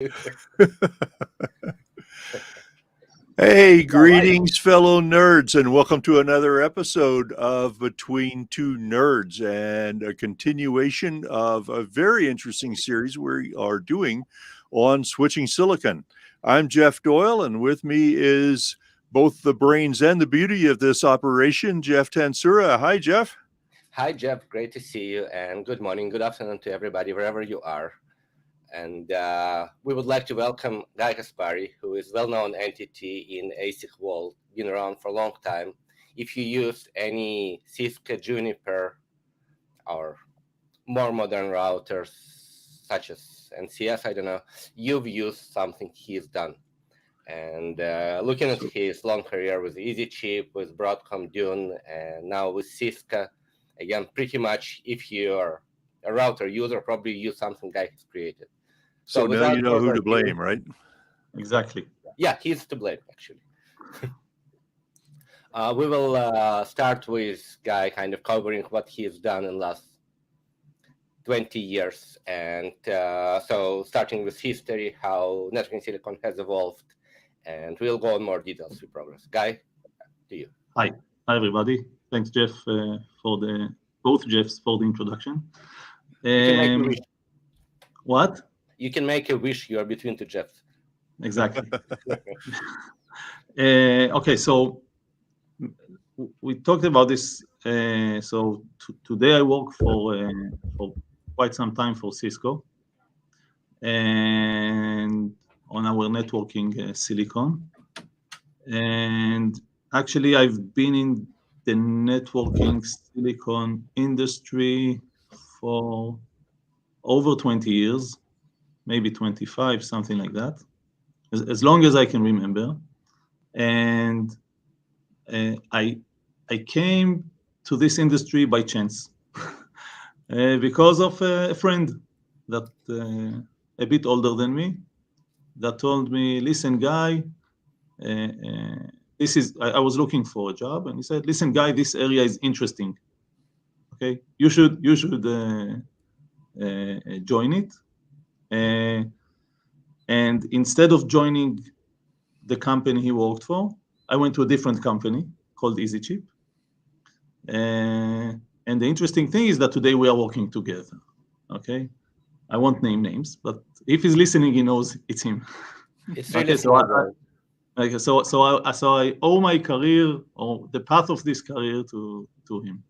Hey, All right. greetings, fellow nerds, and welcome to another episode of Between Two Nerds and a continuation of a very interesting series we are doing on switching silicon. I'm Jeff Doyle, and with me is both the brains and the beauty of this operation, Jeff Tansura. Hi, Jeff. Hi, Jeff. Great to see you. And good morning, good afternoon to everybody, wherever you are. And we would like to welcome Guy Kaspari, who is a well-known entity in ASIC world, been around for a long time. If you use any Cisco, Juniper, or more modern routers, such as NCS, I don't know, you've used something he's done. And looking at his long career with EasyChip, with Broadcom, Dune, and now with Cisco, again, pretty much if you're a router user, probably use something Guy has created. So now without you know who further to blame, ado, right? Exactly. yeah, he's to blame, actually. We will start with Guy kind of covering what he's done in the last 20 years. And so starting with history, how networking silicon has evolved, and we'll go on more details with progress. Guy, to you. Hi everybody. Thanks, Jeff, both Jeffs for the introduction. You can make a wish. What? You can make a wish. You are between two Jeffs. Exactly. Okay, so we talked about this. So today I work for quite some time for Cisco, and on our networking silicon. And actually, I've been in the networking silicon industry for over 20 years, maybe 25, something like that, as long as I can remember. And I came to this industry by chance because of a friend that a bit older than me that told me, listen, Guy, I was looking for a job, and he said, listen, Guy, this area is interesting. Okay, you should join it. And instead of joining the company he worked for, I went to a different company called EasyChip. And the interesting thing is that today we are working together. Okay, I won't name names, but if he's listening, he knows it's him. It's really small. So I owe my career, or the path of this career, to him.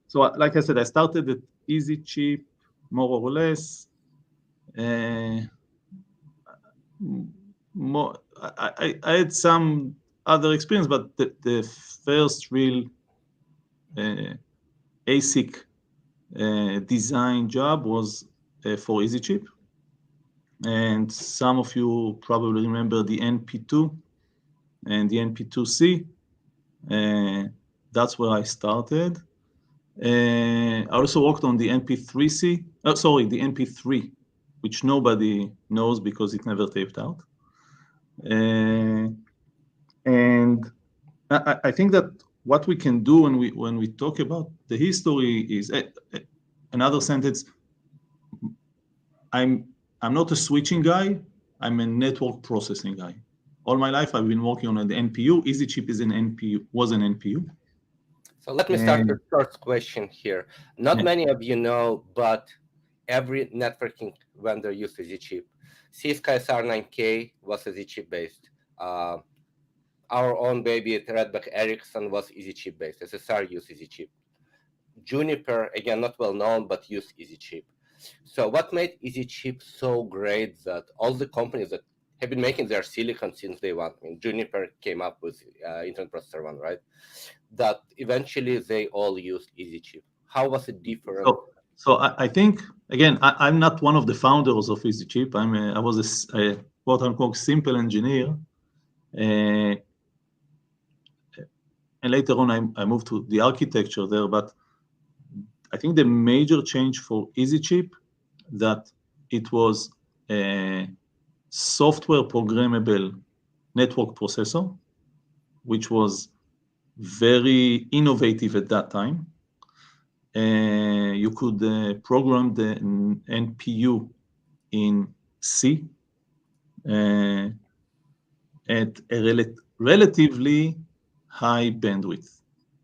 So like I said, I started at EasyChip, more or less. I had some other experience, but the first real ASIC design job was for EasyChip. And some of you probably remember the NP2 and the NP2C. That's where I started. I also worked on the NP3C, the NP3, which nobody knows because it never taped out. And I think that what we can do when we talk about the history is another sentence. I'm not a switching guy. I'm a network processing guy. All my life, I've been working on the NPU. EasyChip was an NPU. So let me start the first question here. Not many of you know, but every networking vendor uses EasyChip. Cisco SR9K was EasyChip based. Our own baby at Redback Ericsson was EasyChip based. SSR used EasyChip. Juniper, again, not well known, but used EasyChip. So what made EasyChip so great that all the companies that have been making their silicon since day one, I mean, Juniper came up with Internet Processor 1, right? That eventually they all used EasyChip. How was it different? So I think, again, I'm not one of the founders of EasyChip. I was a quote-unquote simple engineer. And later on, I moved to the architecture there. But I think the major change for EasyChip that it was a software programmable network processor, which was very innovative at that time. You could program the NPU in C at a relatively high bandwidth.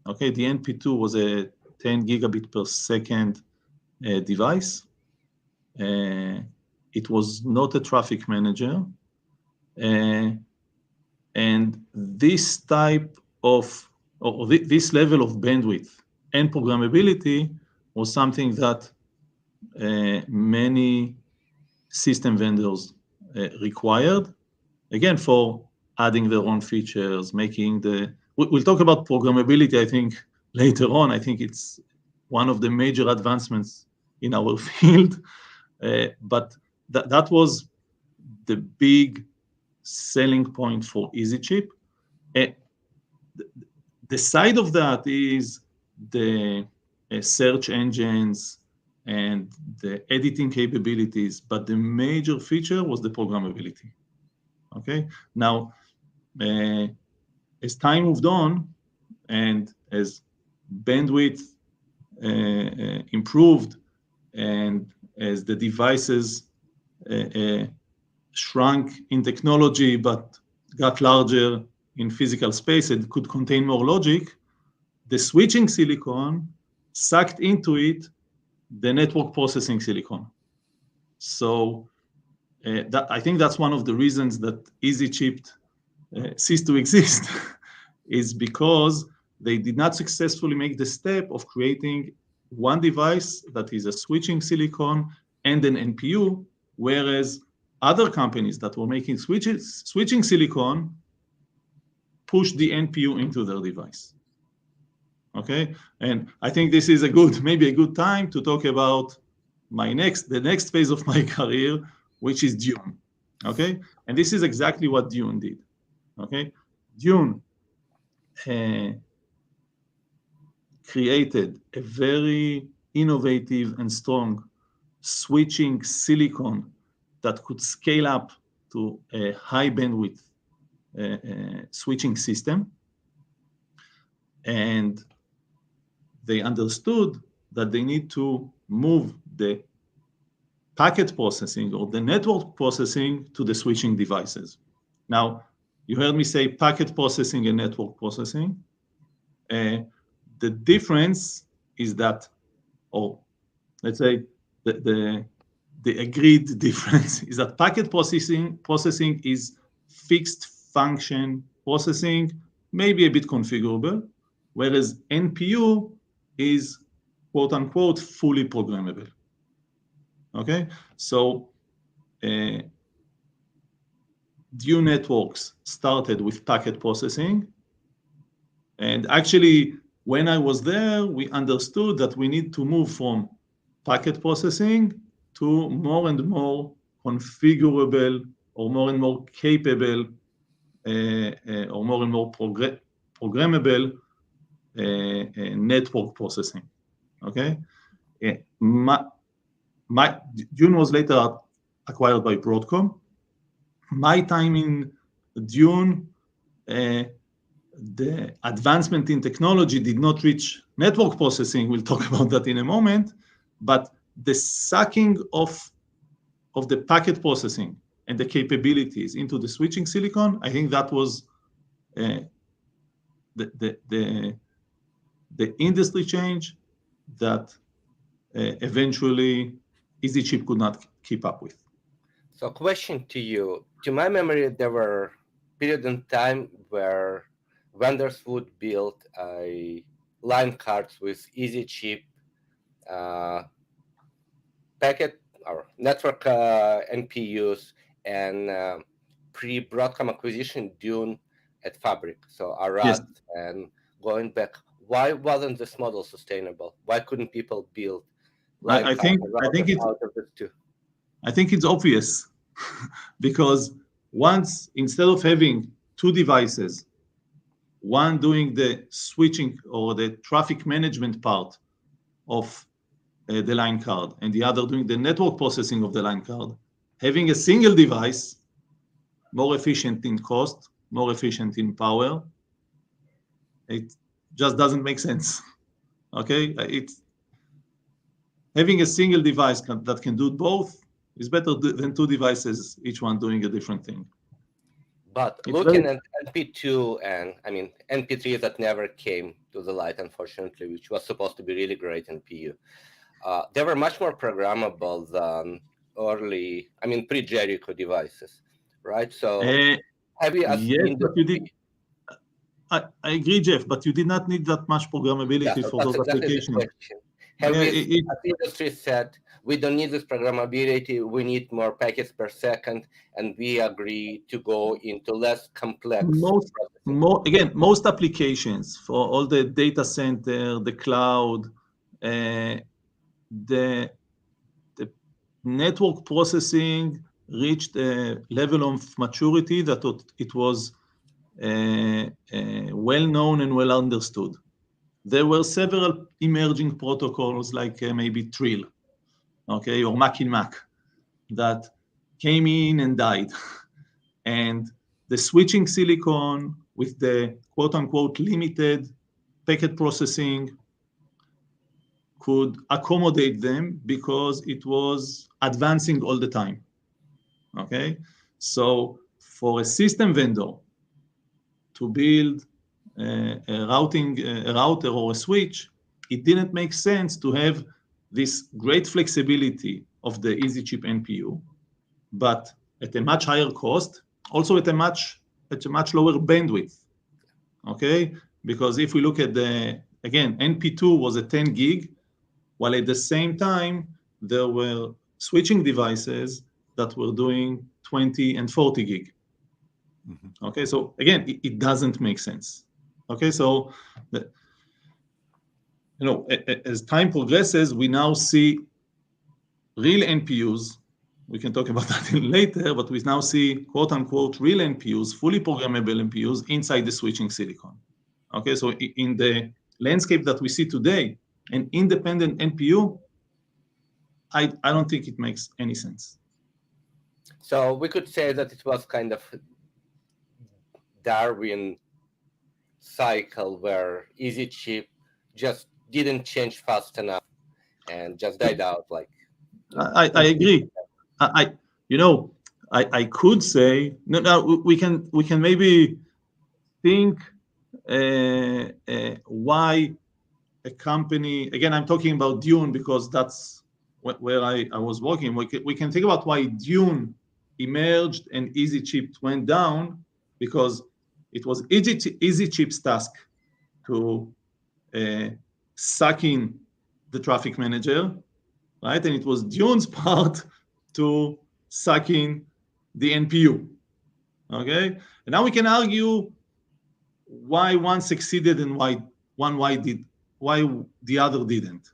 Okay, the NP2 was a 10 gigabit per second device. It was not a traffic manager. And this type of, or this level of bandwidth and programmability was something that many system vendors required, again, for adding their own features, making we'll talk about programmability, I think, later on. I think it's one of the major advancements in our field, but that was the big selling point for EasyChip. The side of that is the search engines and the editing capabilities, but the major feature was the programmability. Okay, now as time moved on and as bandwidth improved and as the devices shrunk in technology but got larger in physical space and could contain more logic, the switching silicon sucked into it the network processing silicon. So I think that's one of the reasons that EasyChip ceased to exist is because they did not successfully make the step of creating one device that is a switching silicon and an NPU, whereas other companies that were making switching silicon pushed the NPU into their device. Okay, and I think this is maybe a good time to talk about the next phase of my career, which is Dune. Okay, and this is exactly what Dune did. Okay, Dune created a very innovative and strong switching silicon that could scale up to a high bandwidth switching system. And they understood that they need to move the packet processing or the network processing to the switching devices. Now, you heard me say packet processing and network processing. The difference is that, or let's say the agreed difference is that packet processing is fixed function processing, maybe a bit configurable, whereas NPU is quote unquote fully programmable. Okay, so Dune networks started with packet processing, and actually when I was there, we understood that we need to move from packet processing to more and more configurable or more and more capable or more and more programmable network processing. Okay, Dune was later acquired by Broadcom. My time in Dune, the advancement in technology did not reach network processing. We'll talk about that in a moment. But the sucking of the packet processing and the capabilities into the switching silicon, I think that was the industry change that eventually EasyChip could not keep up with. So question to you. To my memory, there were periods in time where vendors would build line cards with EasyChip packet or network NPUs and pre-Broadcom acquisition Dune at Fabric. So Arad, yes. And going back, why wasn't this model sustainable? Why couldn't people build line I think it's out of this too? I think it's obvious because once, instead of having two devices, one doing the switching or the traffic management part of the line card and the other doing the network processing of the line card, having a single device, more efficient in cost, more efficient in power, it just doesn't make sense. Okay, it's having a single device that can do both It's better than two devices, each one doing a different thing. But It's looking at NP2 and NP3 that never came to the light, unfortunately, which was supposed to be really great NPU, they were much more programmable than early, pre-Jericho devices, right? So have you seen but you did. I agree, Jeff, but you did not need that much programmability for those applications. Have we, as industry said, we don't need this programmability, we need more packets per second, and we agree to go into less complex most applications for all the data center, the cloud, the network processing reached a level of maturity that it was well known and well understood. There were several emerging protocols like maybe Trill, okay, or Mac in Mac, that came in and died. And the switching silicon with the quote unquote limited packet processing could accommodate them because it was advancing all the time, okay? So for a system vendor to build a router or a switch, it didn't make sense to have this great flexibility of the EasyChip NPU, but at a much higher cost, also at a much lower bandwidth, okay? Because if we look at again, NP2 was a 10 gig, while at the same time, there were switching devices that were doing 20 and 40 gig. Mm-hmm. Okay, so again, it doesn't make sense. Okay, so as time progresses, we now see real NPUs. We can talk about that later, but we now see quote unquote real NPUs, fully programmable NPUs inside the switching silicon. Okay, so in the landscape that we see today, an independent NPU, I don't think it makes any sense. So we could say that it was kind of Darwin cycle where EasyChip just didn't change fast enough and just died out. Like I agree. I could say no. We can maybe think why a company. Again, I'm talking about Dune because that's where I was working. We can think about why Dune emerged and EasyChip went down, because it was EasyChip's task to suck in the traffic manager, right? And it was Dune's part to suck in the NPU, okay? And now we can argue why one succeeded and why the other didn't.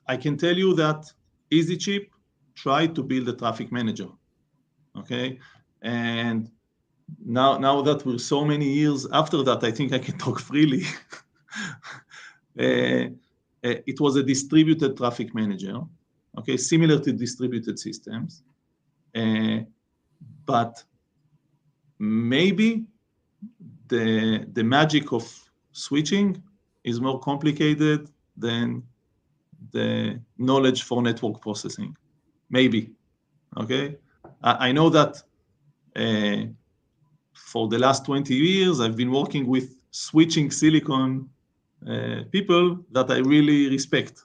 I can tell you that EasyChip tried to build a traffic manager, okay? And now that we're so many years after that, I think I can talk freely. It was a distributed traffic manager, okay, similar to distributed systems. But maybe the magic of switching is more complicated than the knowledge for network processing. Maybe, okay? I know that for the last 20 years, I've been working with switching silicon people that I really respect,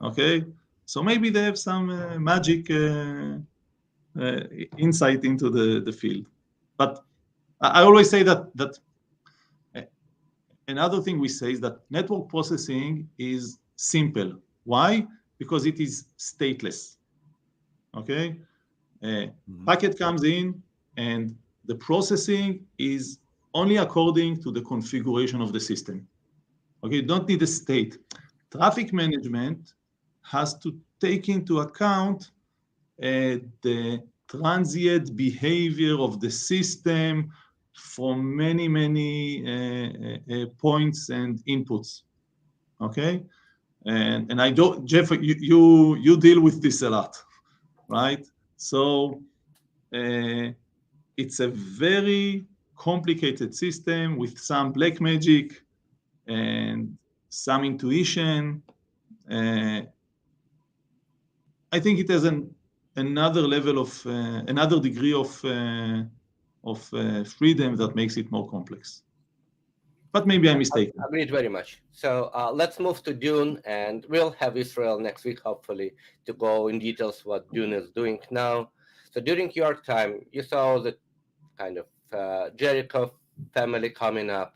okay? So maybe they have some magic insight into the field. But I always say that another thing we say is that network processing is simple. Why? Because it is stateless, okay? Packet comes in and the processing is only according to the configuration of the system. Okay, you don't need a state. Traffic management has to take into account the transient behavior of the system from many points and inputs. Okay, and I don't, Jeff, you deal with this a lot, right? So it's a very complicated system with some black magic and some intuition. I think it has another level of another degree of freedom that makes it more complex. But maybe I'm mistaken. Agreed very much. So let's move to Dune, and we'll have Israel next week, hopefully, to go in details what Dune is doing now. So during your time, you saw the kind of Jericho family coming up.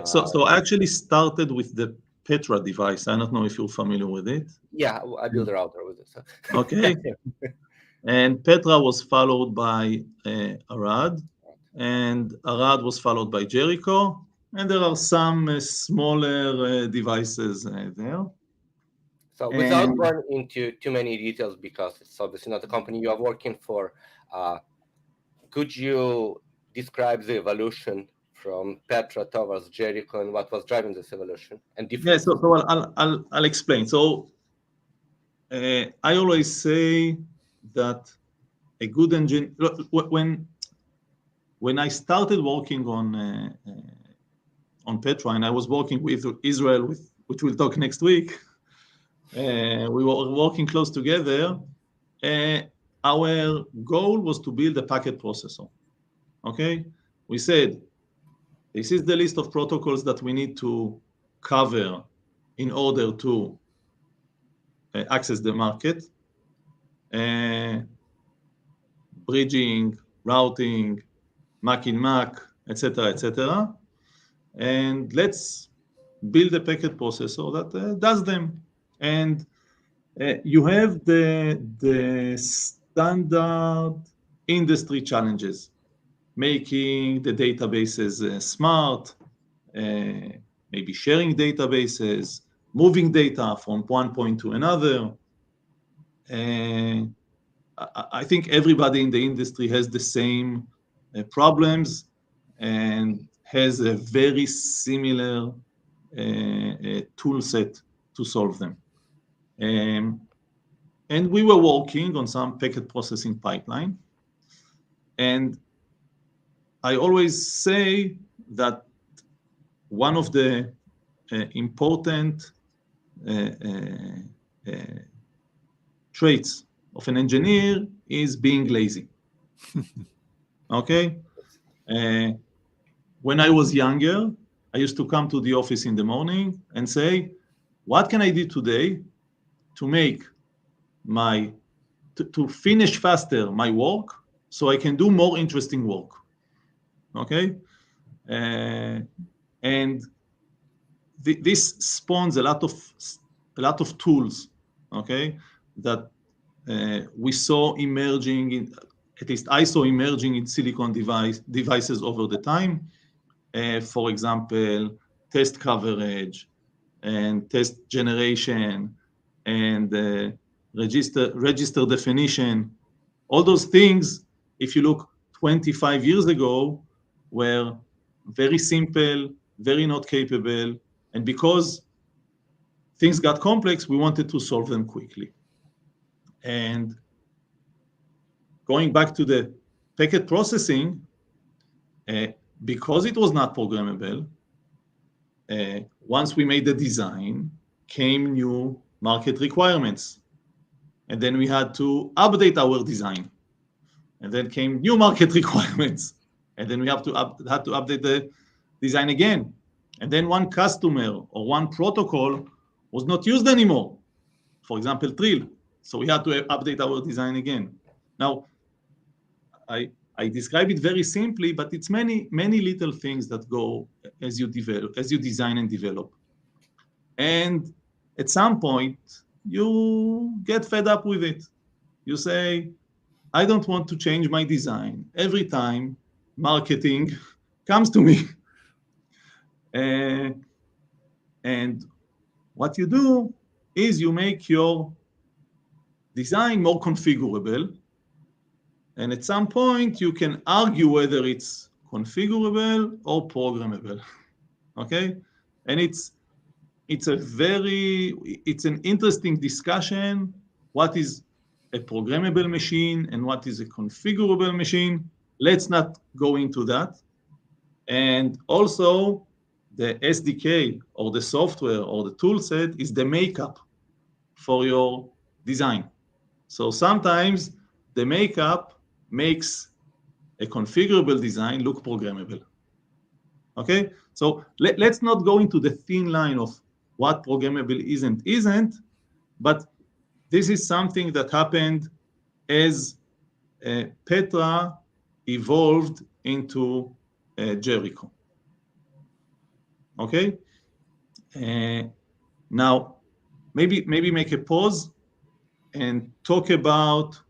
So I actually started with the Petra device. I don't know if you're familiar with it. Yeah, I built a router with it. So. Okay. And Petra was followed by Arad, and Arad was followed by Jericho, and there are some smaller devices there. So without going into too many details, because it's obviously not the company you are working for, could you describe the evolution from Petra towards Jericho and what was driving this evolution and difference? Yeah, so I'll explain. So I always say that a good engine, when I started working on Petra, and I was working with Israel, which we'll talk next week, we were working close together. Our goal was to build a packet processor. Okay, we said this is the list of protocols that we need to cover in order to access the market. Bridging, routing, Mac in Mac, etc., etc. And let's build a packet processor that does them. And you have the standard industry challenges, making the databases smart, maybe sharing databases, moving data from one point to another. I think everybody in the industry has the same problems and has a very similar tool set to solve them. And we were working on some packet processing pipeline. And I always say that one of the important traits of an engineer is being lazy. Okay? When I was younger, I used to come to the office in the morning and say, what can I do today to make to finish faster my work so I can do more interesting work? Okay? And this spawns a lot of tools, okay, that we saw emerging at least I saw emerging in silicon devices over the time. For example, test coverage and test generation and register definition. All those things, if you look 25 years ago, were very simple, very not capable, and because things got complex, we wanted to solve them quickly. And going back to the packet processing, because it was not programmable, once we made the design, came new market requirements. And then we had to update our design. And then came new market requirements. And then we had to update the design again. And then one customer or one protocol was not used anymore. For example, Trill. So we had to update our design again. Now, I describe it very simply, but it's many little things that go as you design and develop. And at some point, you get fed up with it. You say, I don't want to change my design every time marketing comes to me. And what you do is you make your design more configurable. And at some point, you can argue whether it's configurable or programmable. Okay? And it's an interesting discussion. What is a programmable machine and what is a configurable machine? Let's not go into that. And also, the SDK or the software or the tool set is the makeup for your design. So sometimes the makeup makes a configurable design look programmable. Okay, so let's not go into the thin line of what programmable isn't, but this is something that happened as Petra evolved into Jericho. Okay, now maybe make a pause and talk about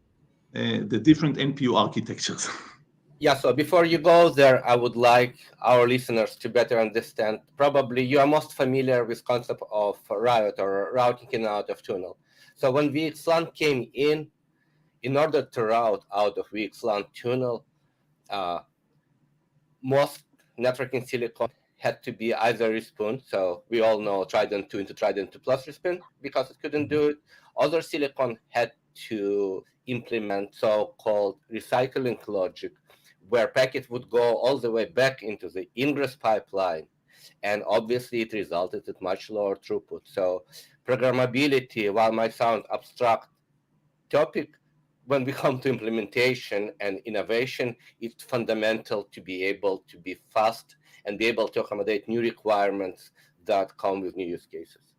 the different NPU architectures. Yeah, so before you go there, I would like our listeners to better understand. Probably you are most familiar with concept of route or routing in and out of tunnel. So when VXLAN came in order to route out of VXLAN tunnel, most networking silicon had to be either respun. So we all know Trident 2 into Trident 2 plus respin because it couldn't do it. Other silicon had to implement so-called recycling logic, where packet would go all the way back into the ingress pipeline. And obviously it resulted in much lower throughput. So programmability, while might sound abstract topic, when we come to implementation and innovation, it's fundamental to be able to be fast and be able to accommodate new requirements that come with new use cases.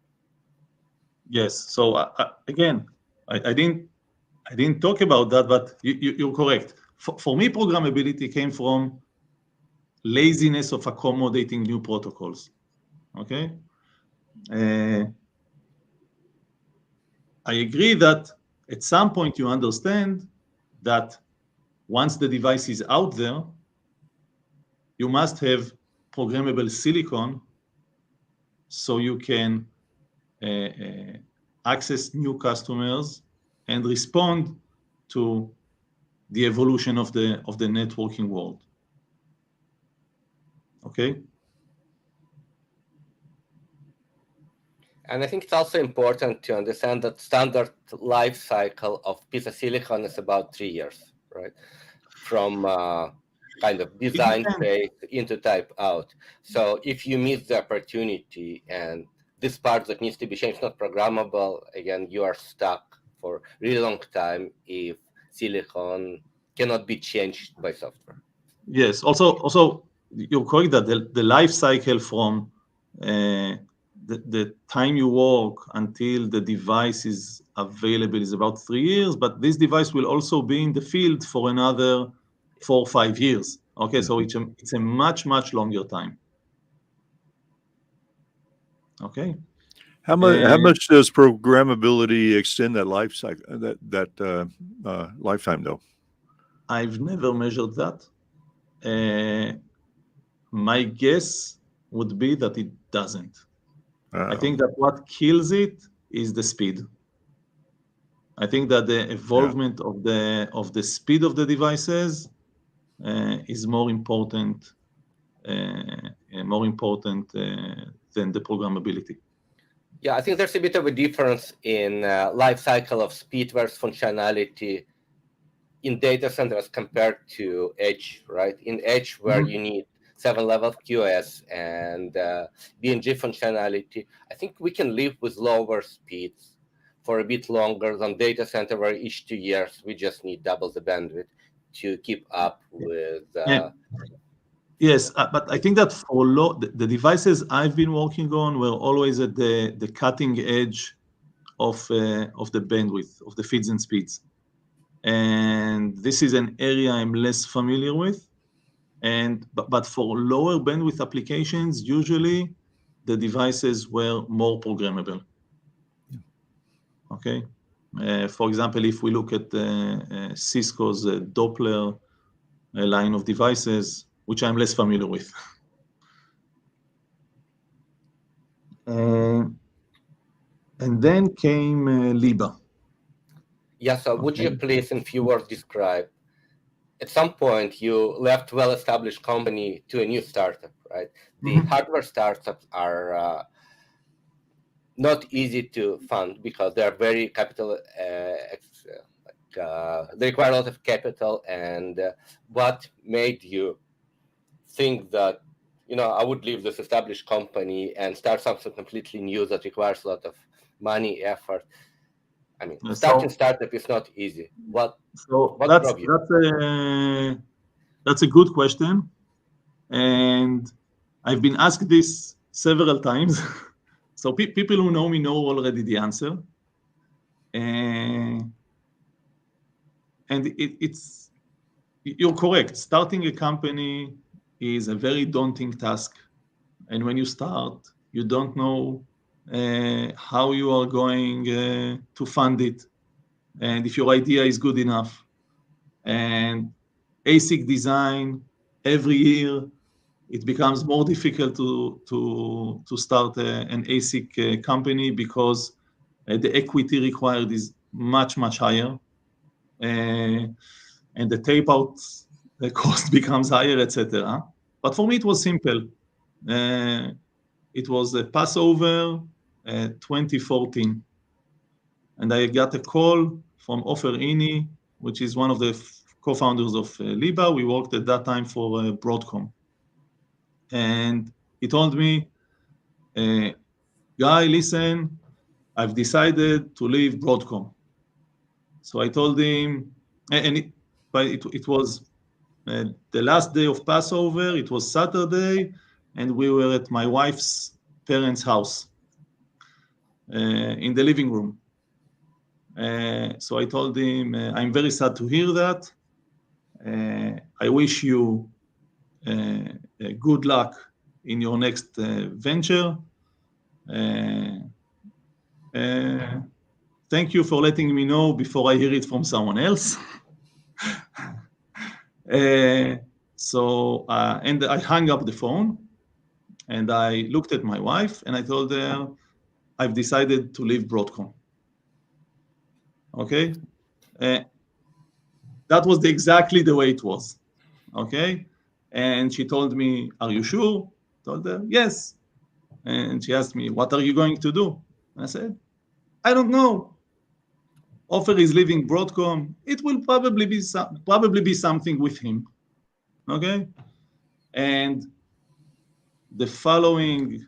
Yes. So again, I didn't talk about that, but you're correct. For me, programmability came from laziness of accommodating new protocols. Okay. I agree that at some point you understand that once the device is out there, you must have programmable silicon so you can access new customers and respond to the evolution of the networking world. Okay. And I think it's also important to understand that standard life cycle of piece of silicon is about 3 years, right? From kind of design phase into type out. So if you miss the opportunity and this part that needs to be changed, not programmable, again, you are stuck for a really long time if silicon cannot be changed by software. Yes. Also, you're correct that the life cycle from the time you work until the device is available is about 3 years, but this device will also be in the field for another 4 or 5 years. Okay, so it's a much longer time. Okay. How much does programmability extend that life cycle, that lifetime though? I've never measured that. My guess would be that it doesn't. I think that what kills it is the speed. I think that the evolvement of the speed of the devices is more important than the programmability. Yeah, I think there's a bit of a difference in life cycle of speed versus functionality in data centers compared to edge, right? In edge, where you need 7-level QoS and BNG functionality, I think we can live with lower speeds for a bit longer than data center, where each 2 years we just need double the bandwidth to keep up with. Yes, but I think that for the devices I've been working on were always at the cutting edge of the bandwidth, of the feeds and speeds. And this is an area I'm less familiar with. But for lower bandwidth applications, usually the devices were more programmable. Okay. For example, if we look at Cisco's Doppler line of devices, which I'm less familiar with. And then came Liba. Yeah, so would you please, in few words, describe, at some point you left well-established company to a new startup, right? The hardware startups are not easy to fund because they are very capital, they require a lot of capital. And what made you think that, I would leave this established company and start something completely new that requires a lot of money, effort? I mean, starting startup is not easy. What drove you? That's a good question, and I've been asked this several times. So people who know me know already the answer, and you're correct. Starting a company is a very daunting task, and when you start, you don't know how you are going to fund it, and if your idea is good enough. And ASIC design, every year it becomes more difficult to start an ASIC company because the equity required is much higher, and the tape out cost becomes higher, etc. But for me, it was simple. It was a Passover 2014, and I got a call from Ofer Ini, which is one of the co-founders of Liba. We worked at that time for Broadcom. And he told me, Guy, listen, I've decided to leave Broadcom. So I told him, and it was the last day of Passover, it was Saturday, and we were at my wife's parents' house in the living room. So I told him, I'm very sad to hear that. I wish you good luck in your next venture. Thank you for letting me know before I hear it from someone else. And I hung up the phone, and I looked at my wife, and I told her, I've decided to leave Broadcom. Okay? That was exactly the way it was. Okay? And she told me, are you sure? I told her, yes. And she asked me, what are you going to do? And I said, I don't know. Ofer is leaving Broadcom. It will probably be something with him. Okay? And the following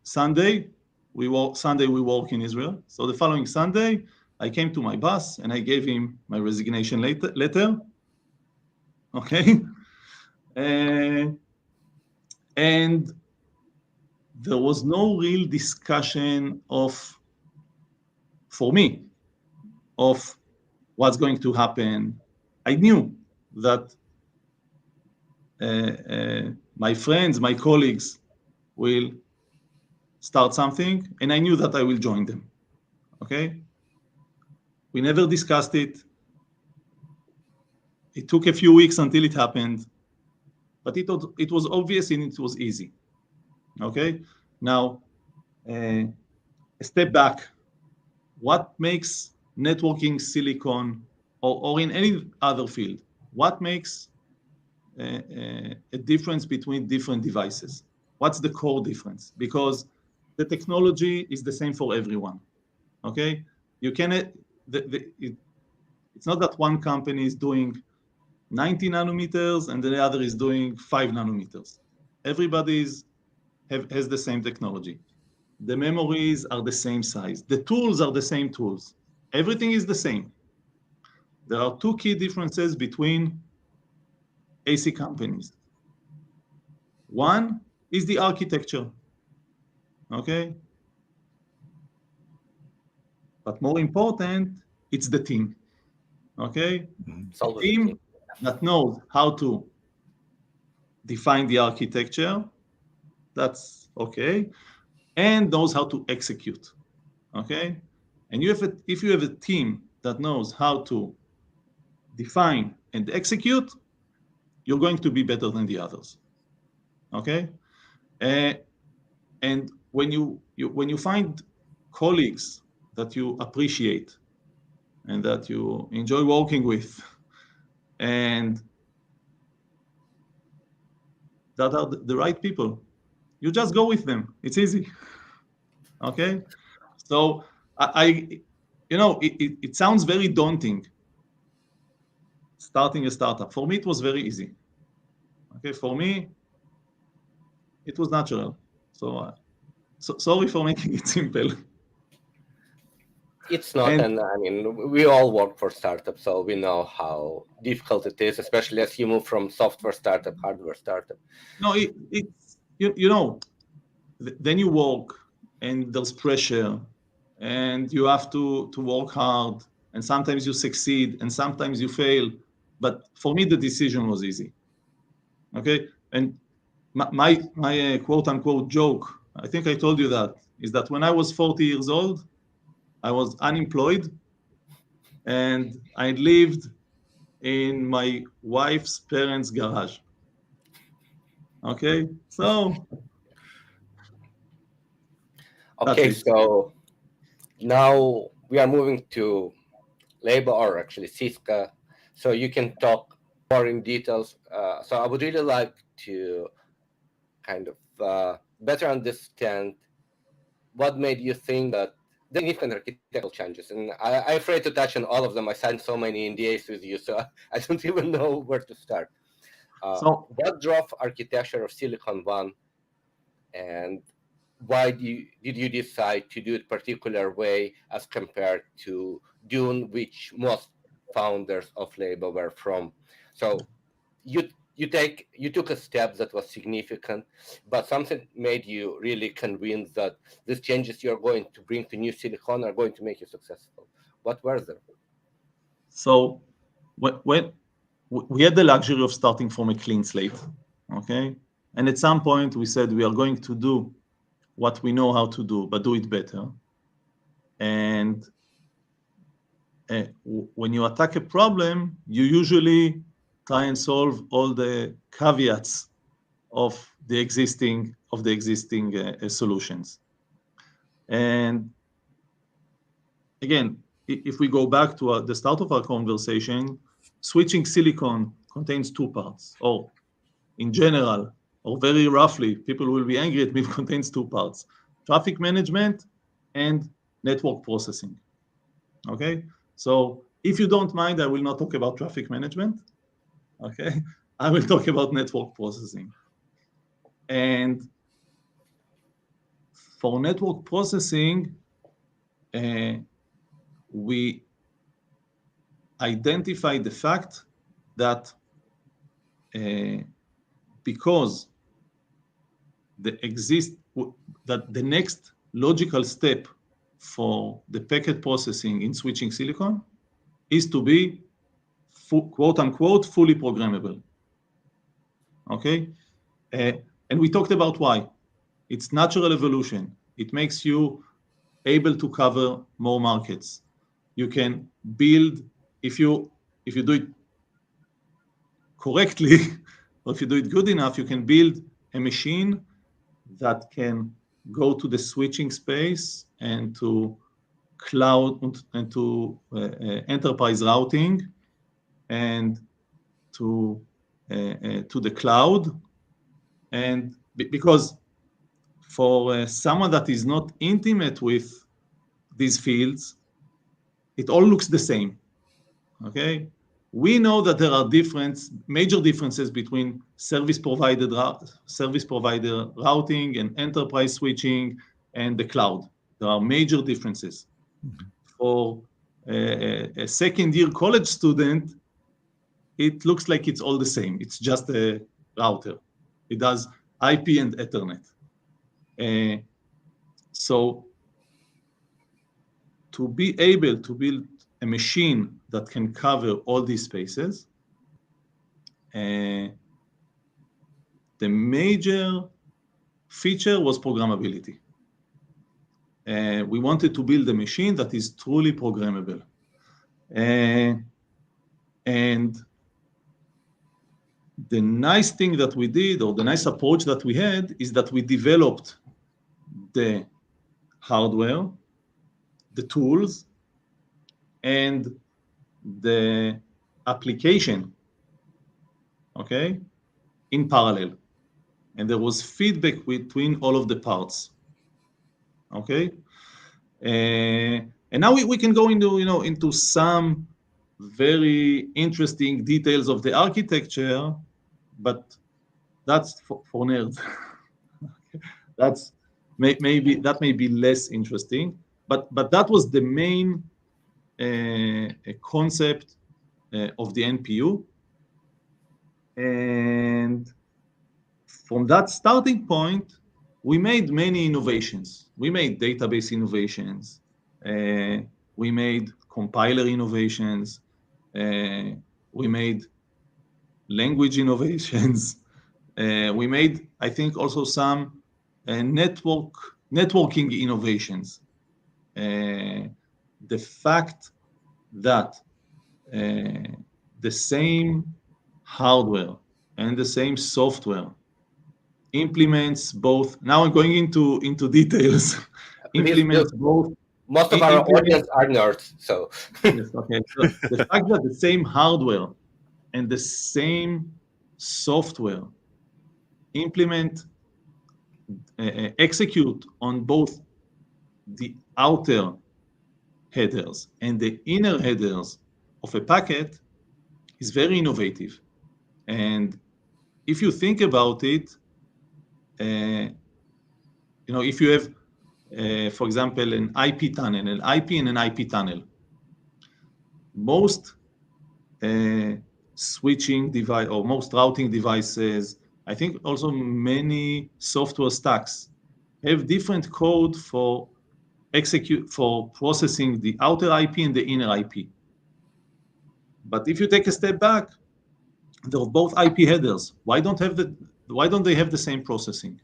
Sunday, we work in Israel. So the following Sunday, I came to my boss and I gave him my resignation letter. Okay? And there was no real discussion for me, of what's going to happen. I knew that my friends, my colleagues will start something, and I knew that I will join them. Okay? We never discussed it. It took a few weeks until it happened, but it was obvious and it was easy. Okay? Now, a step back. What makes networking silicon or in any other field, what makes a difference between different devices? What's the core difference? Because the technology is the same for everyone. Okay? You cannot, it's not that one company is doing 90 nanometers and the other is doing 5 nanometers. Everybody has the same technology. The memories are the same size. The tools are the same tools. Everything is the same. There are two key differences between AC companies. One is the architecture, okay? But more important, it's the team, okay? A team that knows how to define the architecture, that's okay, and knows how to execute, okay? And if you have a team that knows how to define and execute, you're going to be better than the others, okay? And when you find colleagues that you appreciate and that you enjoy working with, and that are the right people, you just go with them. It's easy, okay? So it sounds very daunting, starting a startup. For me, it was very easy. Okay, for me, it was natural. So sorry for making it simple. It's not, and I mean, we all work for startups, so we know how difficult it is, especially as you move from software startup, hardware startup. No, it's you know, then you work and there's pressure, and you have to work hard, and sometimes you succeed and sometimes you fail. But for me, the decision was easy. Okay, and my quote unquote joke, I think I told you that, is that when I was 40 years old, I was unemployed, and I lived in my wife's parents' garage. Okay, so Okay, so now we are moving to Liba, or actually Siska, so you can talk more in details. So I would really like to kind of better understand what made you think that the significant architectural changes. And I'm afraid to touch on all of them. I signed so many NDAs with you, so I don't even know where to start. What drove architecture of Silicon One, and why did you decide to do it particular way as compared to Dune, which most founders of Liba were from? So you took a step that was significant, but something made you really convinced that these changes you're going to bring to New Silicon are going to make you successful. What were they? So when we had the luxury of starting from a clean slate, okay? And at some point we said we are going to do what we know how to do, but do it better. And when you attack a problem, you usually try and solve all the caveats of the existing solutions. And again, if we go back to the start of our conversation, switching silicon contains two parts, or in general, or very roughly, people will be angry at me, it contains two parts: traffic management and network processing. Okay, so if you don't mind, I will not talk about traffic management. Okay, I will talk about network processing. And for network processing, we identify the fact that because that the next logical step for the packet processing in switching silicon is to be quote unquote fully programmable. Okay, and we talked about why. It's natural evolution. It makes you able to cover more markets. You can build, if you do it correctly, or if you do it good enough, you can build a machine that can go to the switching space and to cloud and to enterprise routing and to the cloud. And because for someone that is not intimate with these fields, it all looks the same. Okay, we know that there are major differences between service provider routing and enterprise switching and the cloud. There are major differences. Mm-hmm. For a second-year college student, it looks like it's all the same. It's just a router. It does IP and Ethernet. So to be able to build a machine that can cover all these spaces, the major feature was programmability. We wanted to build a machine that is truly programmable. And the nice thing that we did, or the nice approach that we had, is that we developed the hardware, the tools, and the application, okay, in parallel. And there was feedback between all of the parts, okay? And now we can go into some very interesting details of the architecture, but that's for nerds. That may be less interesting. but that was the main concept of the NPU. And from that starting point, we made many innovations. We made database innovations. We made compiler innovations. We made language innovations. We made, I think, also some networking innovations. The fact that the same hardware and the same software implements both. Now I'm going into details. Implements both. Most of our audience are nerds, so. Yes, okay. So the fact that the same hardware and the same software execute on both the outer headers and the inner headers of a packet is very innovative. And if you think about it, if you have, for example, an IP tunnel, an IP and an IP tunnel, most switching device or most routing devices, I think also many software stacks have different code for processing the outer IP and the inner IP. But if you take a step back, they're both IP headers. Why don't they have the same processing?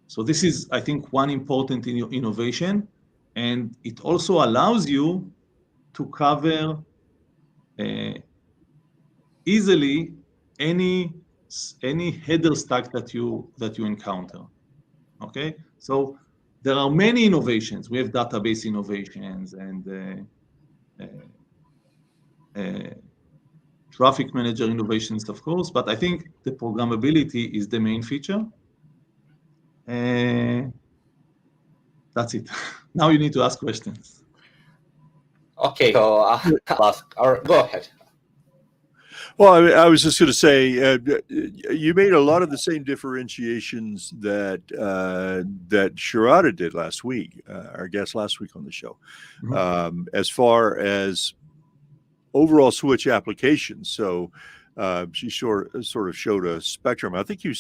So this is, I think, one important innovation, and it also allows you to cover easily any header stack that you encounter. Okay, so there are many innovations. We have database innovations and traffic manager innovations, of course, but I think the programmability is the main feature. That's it. Now you need to ask questions. Okay, so I'll ask, or go ahead. Well, I was just going to say, you made a lot of the same differentiations that Sharada did last week, our guest last week on the show, as far as overall switch applications. So she sort of showed a spectrum. I think you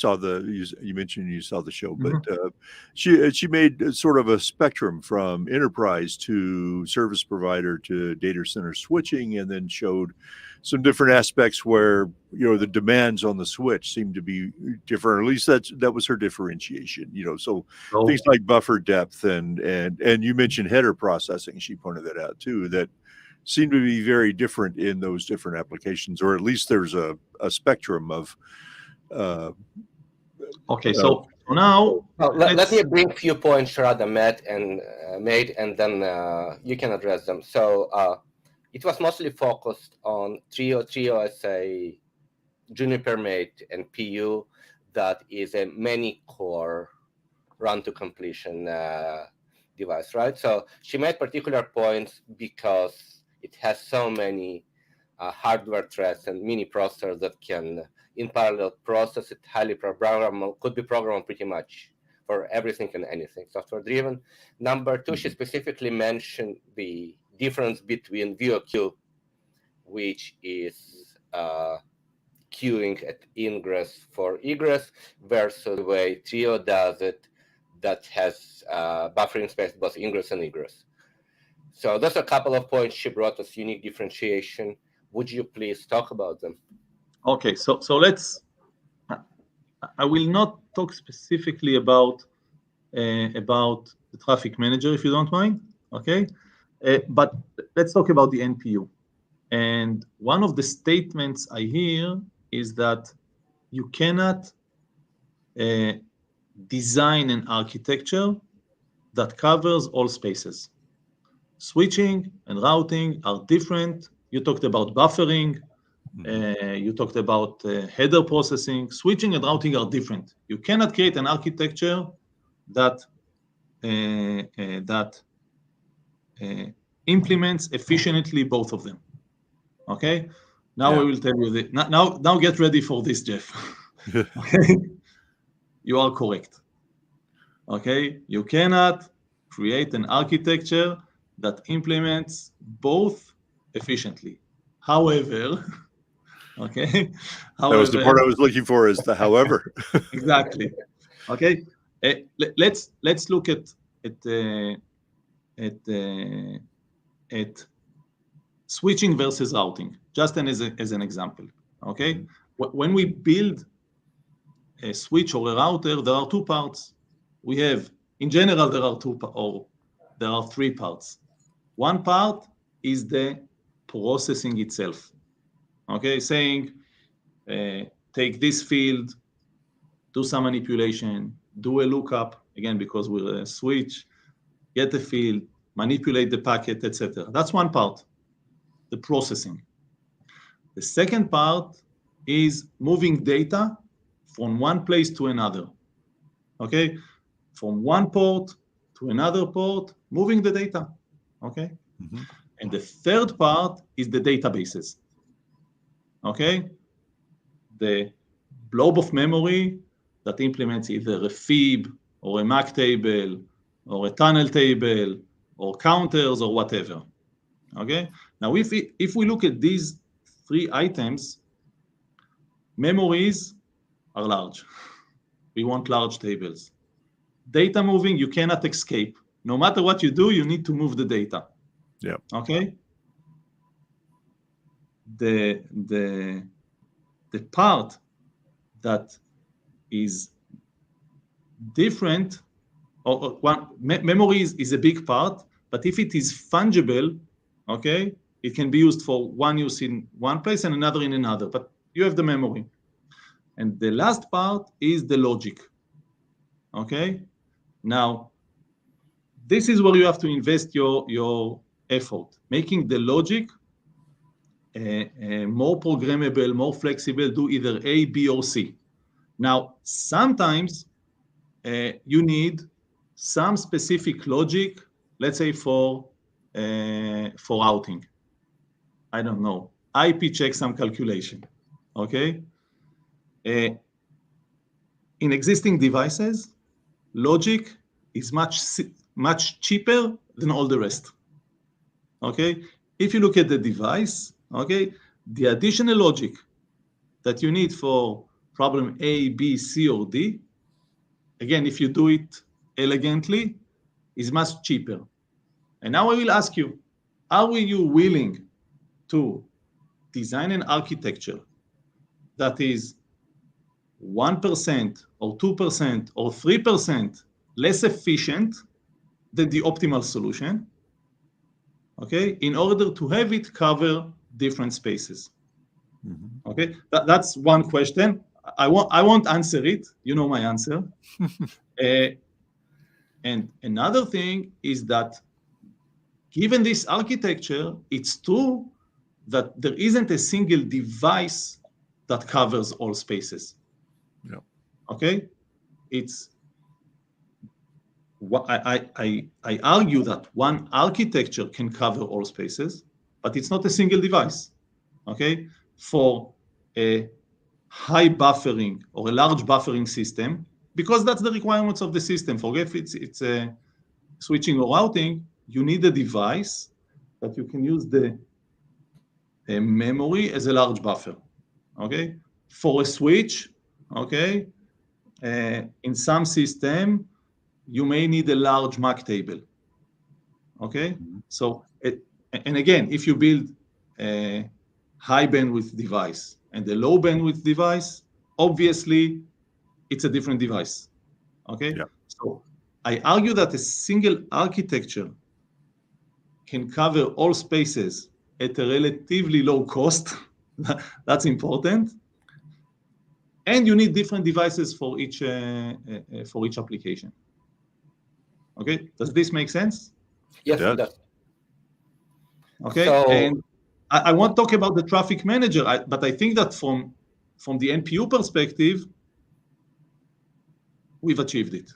mentioned you saw the show, but she made sort of a spectrum from enterprise to service provider to data center switching, and then showed some different aspects where the demands on the switch seem to be different. At least that was her differentiation. So things like buffer depth and you mentioned header processing. She pointed that out too. That seem to be very different in those different applications, or at least there's a spectrum of. Okay, so now let me bring a few points Sharada made, and then you can address them. So it was mostly focused on Trio. Trio as a Juniper-made NPU that is a many-core run-to-completion device, right? So she made particular points because it has so many hardware threads and mini processors that can, in parallel, process it, highly programmable, could be programmed pretty much for everything and anything, software-driven. Number two, she specifically mentioned the difference between VOQ, which is queuing at ingress for egress, versus the way Trio does it, that has buffering space both ingress and egress. So those are a couple of points she brought as unique differentiation. Would you please talk about them? Okay, so let's. I will not talk specifically about the traffic manager, if you don't mind. Okay, but let's talk about the NPU. And one of the statements I hear is that you cannot design an architecture that covers all spaces. Switching and routing are different. You talked about buffering. You talked about header processing. Switching and routing are different. You cannot create an architecture that implements efficiently both of them. Okay. Now I will tell you that. Now get ready for this, Jeff. Okay. You are correct. Okay, you cannot create an architecture that implements both efficiently. However, okay, That was the part I was looking for, is the however. exactly. Okay, let's look at switching versus routing, just as an example. Okay, when we build a switch or a router, there are two parts. We have, in general, there are three parts. One part is the processing itself. Okay, saying, take this field, do some manipulation, do a lookup, again, because we're a switch, get the field, manipulate the packet, etc. That's one part, the processing. The second part is moving data from one place to another. Okay, from one port to another port, moving the data. Okay, and the third part is the databases. Okay, the blob of memory that implements either a fib or a MAC table or a tunnel table or counters or whatever. Okay, now if we look at these three items, memories are large. We want large tables. Data moving, you cannot escape. No matter what you do, you need to move the data. Yeah. Okay. The part that is different, memory is a big part, but if it is fungible, okay, it can be used for one use in one place and another in another, but you have the memory. And the last part is the logic. Okay. Now, this is where you have to invest your effort, making the logic more programmable, more flexible, do either A, B, or C. Now, sometimes you need some specific logic, let's say for routing. I don't know, IP checksum calculation, okay? In existing devices, logic is much cheaper than all the rest, okay? If you look at the device, okay, the additional logic that you need for problem A, B, C, or D, again, if you do it elegantly, is much cheaper. And now I will ask you, are you willing to design an architecture that is 1% or 2% or 3% less efficient than the optimal solution, okay, in order to have it cover different spaces? Okay, that's one question. I won't answer it. You know my answer. And another thing is that given this architecture, it's true that there isn't a single device that covers all spaces. Yeah. Okay, it's I argue that one architecture can cover all spaces, but it's not a single device. Okay, for a high buffering or a large buffering system, because that's the requirements of the system. Forget if it's a switching or routing, you need a device that you can use the memory as a large buffer. Okay, for a switch, okay, in some system, you may need a large MAC table. Okay, so and again, if you build a high bandwidth device and a low bandwidth device, obviously it's a different device. Okay, yeah. So I argue that a single architecture can cover all spaces at a relatively low cost. That's important. And you need different devices for each application. Okay, does this make sense? Yes, it does. Okay, so, and I won't talk about the traffic manager, but I think that from the NPU perspective, we've achieved it.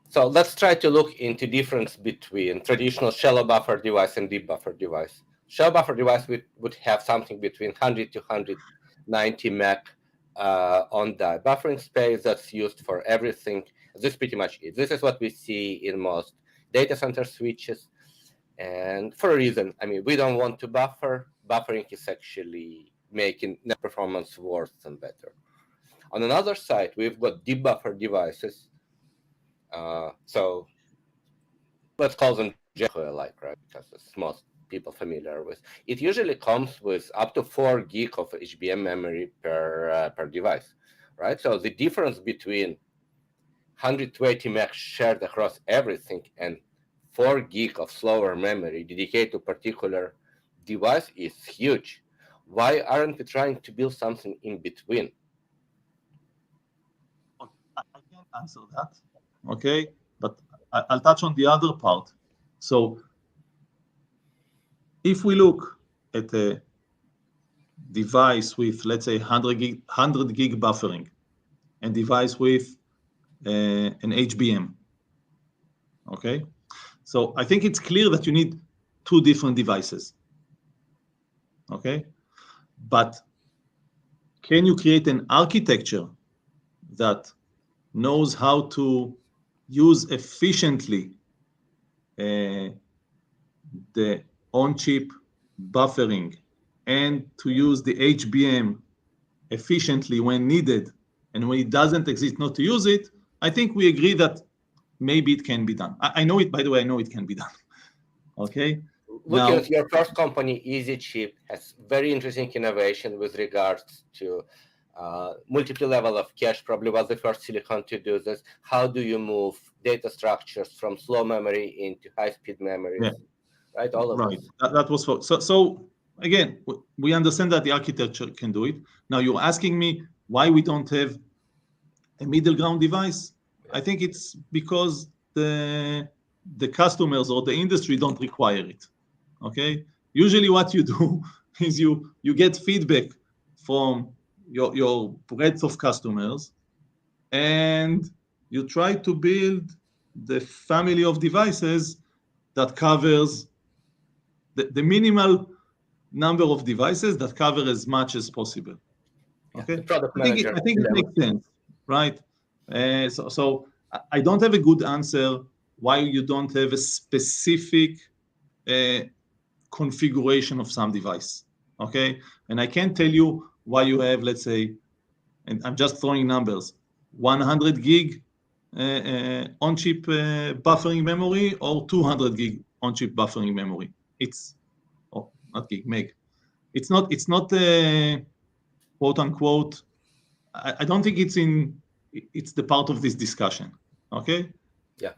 So let's try to look into difference between traditional shallow buffer device and deep buffer device. Shallow buffer device would have something between 100 to 190 MAC on the buffering space that's used for everything. This is pretty much it. This is what we see in most data center switches. And for a reason, I mean, we don't want to buffer. Buffering is actually making net performance worse and better. On another side, we've got debuffer devices. So let's call them Jericho alike, right? Because it's most people familiar with. It usually comes with up to 4 gig of HBM memory per device, right? So the difference between 120 meg shared across everything and 4 gig of slower memory dedicated to particular device is huge. Why aren't we trying to build something in between? I can't answer that, okay? But I'll touch on the other part. So if we look at a device with, let's say, 100 gig buffering, and device with an HBM, okay? So I think it's clear that you need 2 different devices, okay? But can you create an architecture that knows how to use efficiently the on-chip buffering and to use the HBM efficiently when needed, and when it doesn't exist, not to use it? I think we agree that maybe it can be done. I know it, by the way, I know it can be done. Okay. Looking at your first company, EasyChip, has very interesting innovation with regards to multiple level of cache. Probably was the first silicon to do this. How do you move data structures from slow memory into high-speed memories? Yeah. Right, all of this. That was for, so again, we understand that the architecture can do it. Now you're asking me why we don't have a middle ground device. Yeah. I think it's because the customers or the industry don't require it. Okay. Usually, what you do is you get feedback from your breadth of customers, and you try to build the family of devices that covers the minimal number of devices that cover as much as possible. Okay, I think it makes sense, right? So I don't have a good answer why you don't have a specific configuration of some device. Okay, and I can't tell you why you have, let's say, and I'm just throwing numbers, 100 gig on-chip buffering memory or 200 gig on-chip buffering memory. It's not gig, meg. It's not quote unquote. I don't think it's the part of this discussion. Okay. Yeah.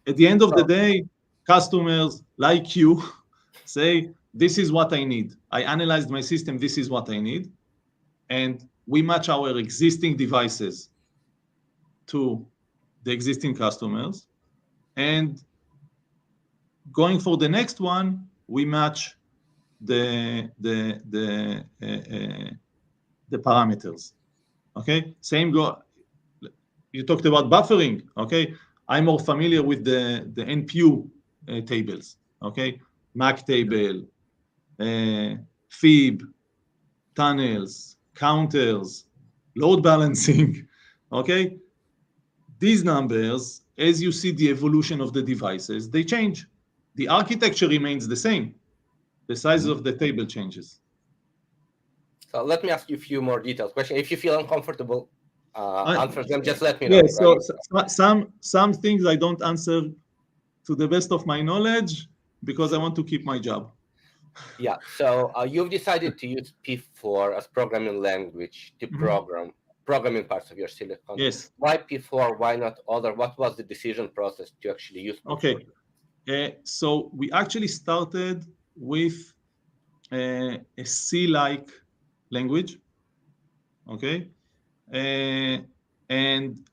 At the end of the day, customers like you say, this is what I need. I analyzed my system. This is what I need. And we match our existing devices to the existing customers. And going for the next one, we match the parameters. Okay, same go. You talked about buffering. Okay, I'm more familiar with the NPU tables. Okay, MAC table, fib, tunnels, counters, load balancing. Okay, these numbers, as you see the evolution of the devices, they change. The architecture remains the same. The size of the table changes. So let me ask you a few more detailed questions. If you feel uncomfortable, answer them. Just let me know. Yeah. So some things I don't answer to the best of my knowledge because I want to keep my job. Yeah. So you've decided to use P4 as programming language to programming parts of your silicon. Yes. Why P4? Why not other? What was the decision process to actually use P4? Okay. So we actually started with a C-like language. Okay. And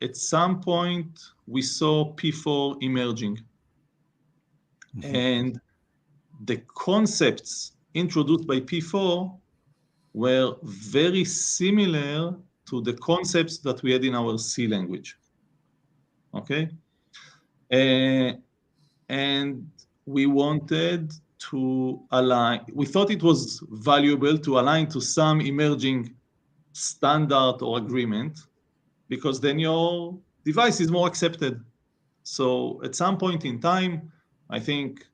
at some point, we saw P4 emerging. And the concepts introduced by P4 were very similar to the concepts that we had in our C language. Okay. And we wanted to align, we thought it was valuable to align to some emerging standard or agreement, because then your device is more accepted. So at some point in time, I think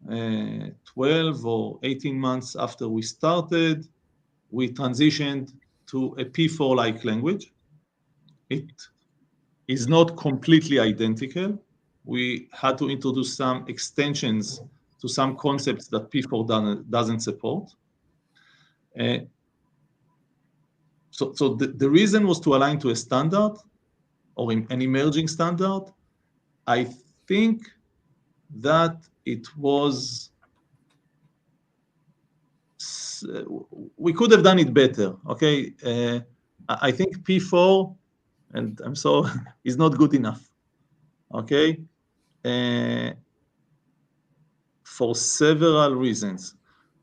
12 or 18 months after we started, we transitioned to a P4-like language. It is not completely identical. We had to introduce some extensions to some concepts that P4 doesn't support. So the reason was to align to a standard or an emerging standard. I think that it was, we could have done it better, okay? I think P4, and I'm sorry, is not good enough, okay? For several reasons.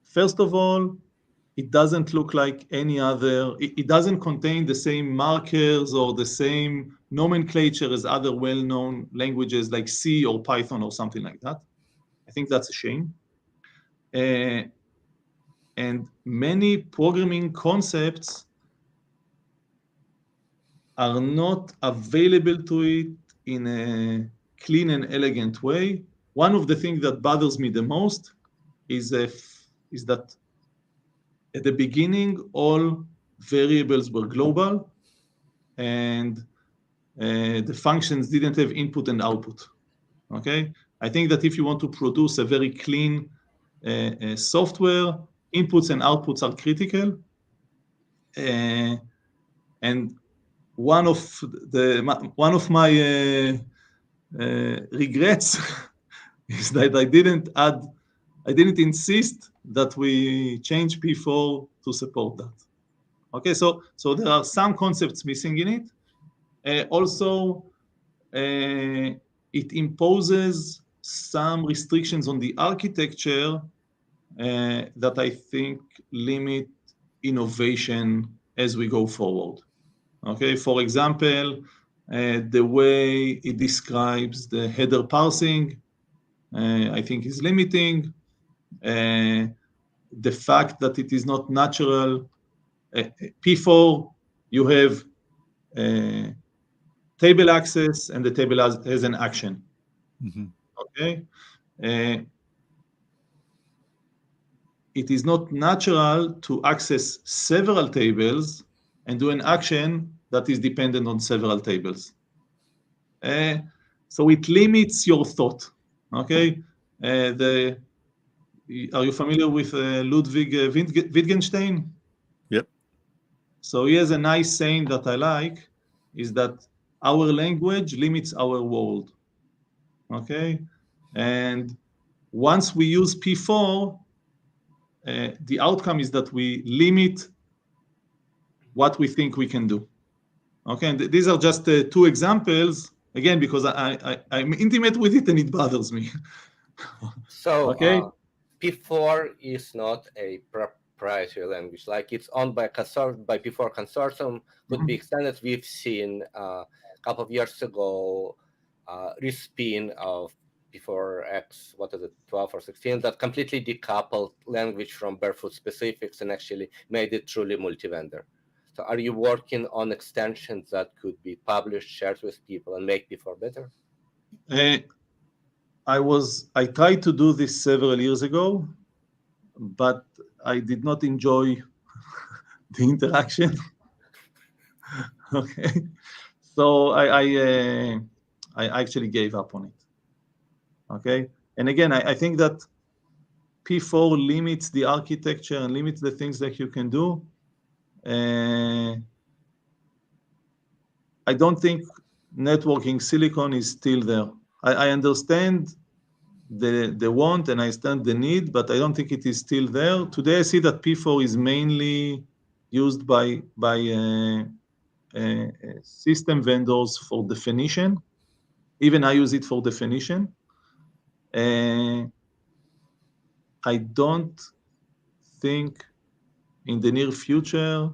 First of all, it doesn't look like any other, it doesn't contain the same markers or the same nomenclature as other well-known languages like C or Python or something like that. I think that's a shame. And many programming concepts are not available to it in a clean and elegant way. One of the things that bothers me the most is that at the beginning, all variables were global, and the functions didn't have input and output, okay? I think that if you want to produce a very clean software, inputs and outputs are critical. And one of my regrets is that I didn't insist that we change P4 to support that. Okay, so there are some concepts missing in it. Also, it imposes some restrictions on the architecture that I think limit innovation as we go forward. Okay, for example, the way it describes the header parsing, I think is limiting. The fact that it is not natural. P4, you have table access, and the table has an action. Mm-hmm. Okay. It is not natural to access several tables and do an action that is dependent on several tables. So it limits your thought. Okay. Are you familiar with Ludwig Wittgenstein? Yep. So he has a nice saying that I like, is that our language limits our world, okay? And once we use P4, the outcome is that we limit what we think we can do, okay? And these are just two examples, again, because I'm intimate with it and it bothers me. So okay. P4 is not a proprietary language, like it's owned by P4 consortium, could be extended. We've seen a couple of years ago respin of P4X, what is it, 12 or 16, that completely decoupled language from barefoot specifics and actually made it truly multi-vendor. So are you working on extensions that could be published, shared with people, and make P4 better? I tried to do this several years ago, but I did not enjoy the interaction. Okay, so I actually gave up on it. Okay, and again, I think that P4 limits the architecture and limits the things that you can do. I don't think networking silicon is still there. I understand the want and I understand the need, but I don't think it is still there. Today I see that P4 is mainly used by system vendors for definition. Even I use it for definition. I don't think in the near future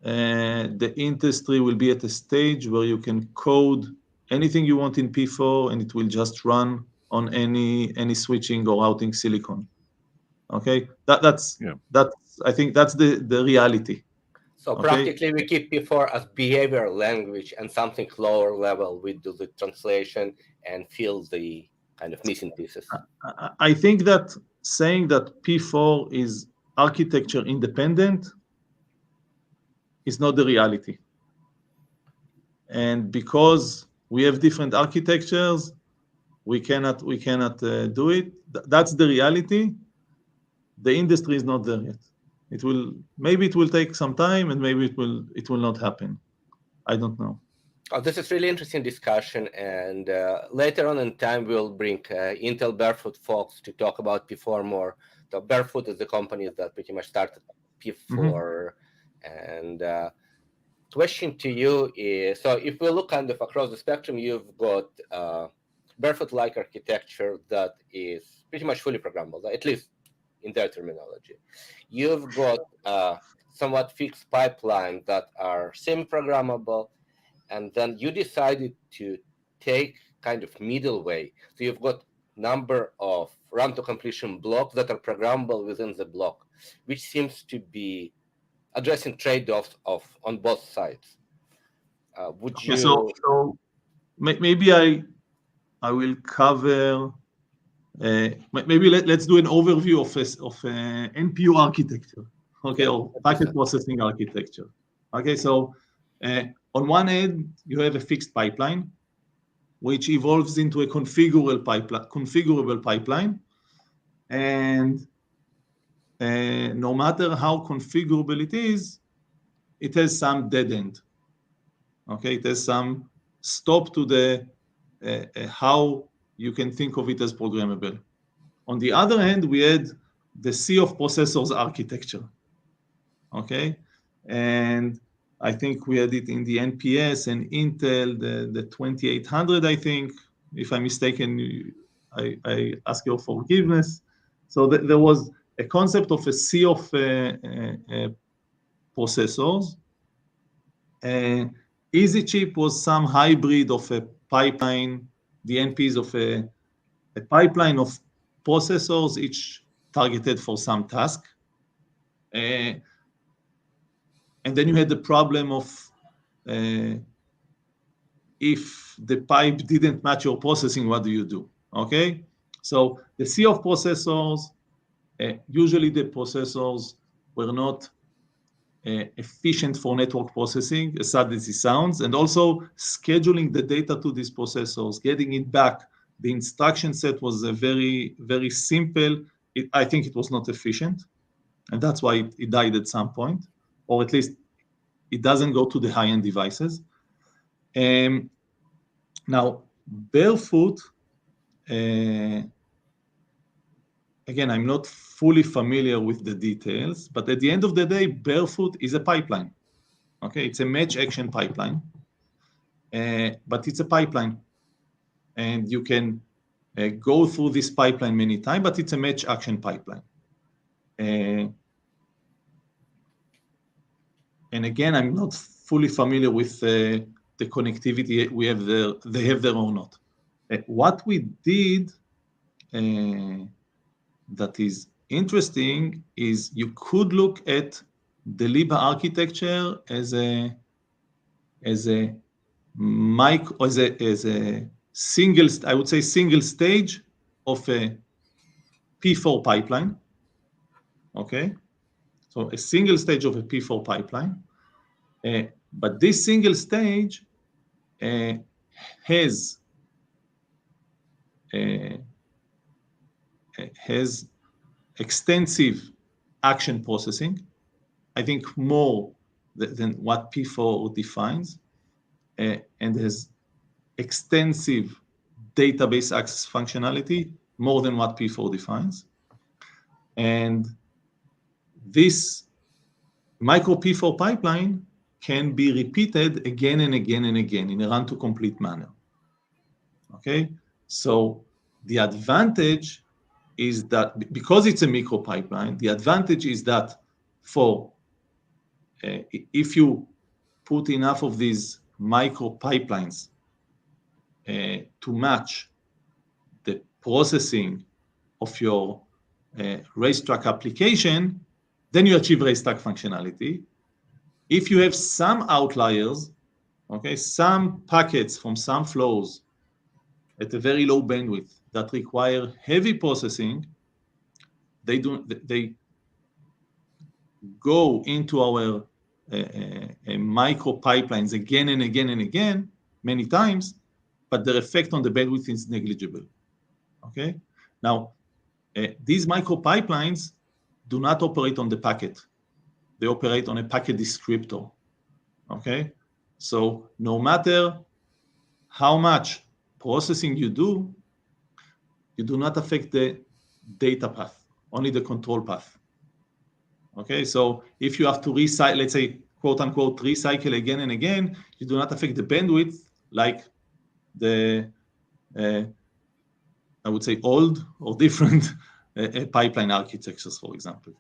the industry will be at a stage where you can code anything you want in P4 and it will just run on any switching or routing silicon. Okay, that's I think that's the reality. So practically we keep P4 as behavior language, and something lower level we do the translation and fill the kind of missing pieces. I think that saying that P4 is architecture independent is not the reality. And because we have different architectures, we cannot do it. That's the reality. The industry is not there yet. Maybe it will take some time, and maybe it will not happen. I don't know. Oh, this is really interesting discussion, and later on in time we'll bring Intel Barefoot folks to talk about P4 more. So Barefoot is the company that pretty much started P4, and question to you is, so if we look kind of across the spectrum, you've got Barefoot-like architecture that is pretty much fully programmable, at least in their terminology. You've got somewhat fixed pipelines that are semi-programmable, and then you decided to take kind of middle way. So you've got number of run to completion blocks that are programmable within the block, which seems to be addressing trade-offs on both sides. Would you? So maybe I will cover. Maybe let's do an overview of NPU architecture, okay, or packet processing architecture. Okay, so on one end you have a fixed pipeline, which evolves into a configurable pipeline, and no matter how configurable it is, it has some dead end. Okay, it has some stop to the how you can think of it as programmable. On the other hand, we had the sea of processors architecture. Okay, and I think we had it in the NPS and Intel, the 2800, I think. If I'm mistaken, I ask your forgiveness. So there was a concept of a sea of processors. Easy chip was some hybrid of a pipeline, the NPs of a pipeline of processors, each targeted for some task. And then you had the problem of if the pipe didn't match your processing, what do you do? Okay, so the sea of processors, usually the processors were not efficient for network processing, as sad as it sounds, and also scheduling the data to these processors, getting it back. The instruction set was very, very simple. I think it was not efficient, and that's why it died at some point, or at least it doesn't go to the high-end devices. Now, Barefoot, again, I'm not fully familiar with the details, but at the end of the day, Barefoot is a pipeline. Okay, it's a match action pipeline, but it's a pipeline, and you can go through this pipeline many times, but it's a match action pipeline. And again, I'm not fully familiar with the connectivity we have there, they have there or not. What we did that is interesting is you could look at the Liba architecture as a single, I would say, single stage of a P4 pipeline. Okay, so a single stage of a P4 pipeline, but this single stage has extensive action processing, I think more than what P4 defines, and has extensive database access functionality, more than what P4 defines. And this micro P4 pipeline can be repeated again and again and again in a run to complete manner. Okay, so the advantage is that because it's a micro pipeline, the advantage is that for if you put enough of these micro pipelines to match the processing of your racetrack application, then you achieve racetrack functionality. If you have some outliers, okay, some packets from some flows at a very low bandwidth that require heavy processing, they go into our micro pipelines again and again and again, many times, but their effect on the bandwidth is negligible. Okay. Now, these micro pipelines do not operate on the packet. They operate on a packet descriptor. Okay. So no matter how much processing you do not affect the data path, only the control path. Okay, so if you have to recycle, let's say, quote unquote, recycle again and again, you do not affect the bandwidth like the, I would say, old or different pipeline architectures, for example.